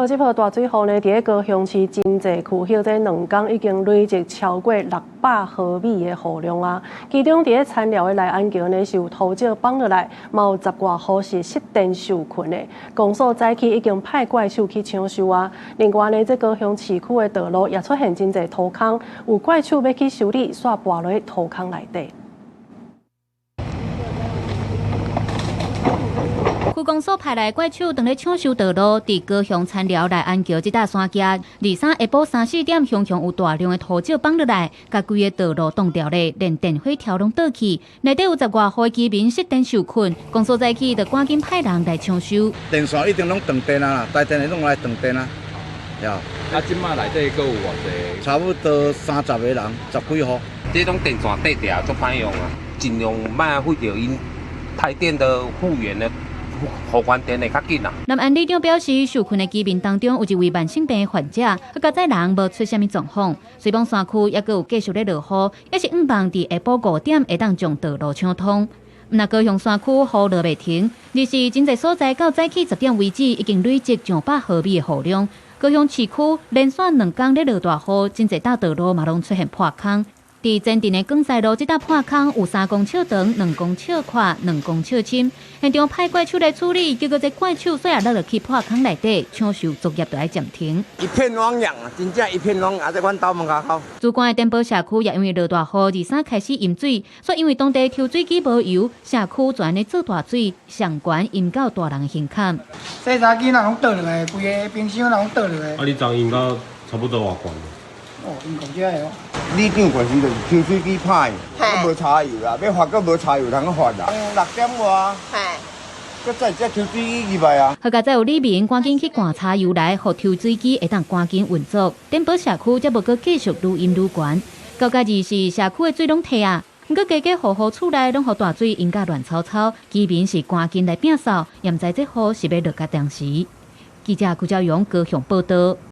好，这波大水雨呢，伫高雄市真济区，休这2天已经累积超过600毫米的雨量啊。其中伫田寮的内安桥呢，是有土石放落来，嘛有10外户是失电受困的。公所早起已经派怪手去抢修啊。另外呢，这高雄市区的道路也出现真济土坑，有怪手要去修理，煞跋落土坑内底。 区公所派来怪手，当咧抢修道路，伫高雄田寮内安桥这搭山脚，23下晡3、4点，熊熊有大量的土石放落来，甲规个道路冻掉咧，连电火条拢倒去，内底有10外户居民失电受困，公所早起就赶紧派人来抢修。电线一定拢断电啊，台电的拢来断电啊，呀。啊，即摆内底阁有偌济？差不多30个人，10几户。这种电线短掉足歹用啊，尽量卖费着因台电的复原的。 互关电的较紧啊。南安里长表示，受困的居民当中有一位慢性病的患者，佮在人无出什么状况。水邦山区也阁有继续咧落雨，也是希望伫下晡5点会当将道路抢通。那高雄山区雨落袂停，日是真济所在到早起10点为止，已经累积上百毫米的雨量。高雄市区连续2天咧落大雨，真济大道路嘛拢出现破坑。 伫前镇的广西路，这搭破坑有3公尺长、2公尺宽、2公尺深，现场派怪手来处理，结果这怪手虽然落入去破坑内底，抢修作业就要暂停。一片汪洋啊，真正一片汪洋，在阮斗门口口。主管的电报社区也因为落大雨，23开始淹水，所以因为当地抽水机无油，社区全咧做大水，上悬淹到大人胸坎。洗衫机那拢倒落来，规个冰箱那拢倒落来。啊，你昨淹到差不多偌悬？ 哦，因讲这个哦。你长关时就是抽水机歹，佮无柴油啦，要发佮无柴油通发啦。6点外，佮再只抽水机入来啊。好佳在有里民赶紧去灌柴油来，互抽水机会当赶紧运作。电报社区则无佮继续愈淹愈悬。到家己是社区的水拢退啊，毋过家户厝内拢互大水淹甲乱糟糟，居民是赶紧来摒扫，也毋知这雨是要落甲当时。记者顾兆勇高雄报道。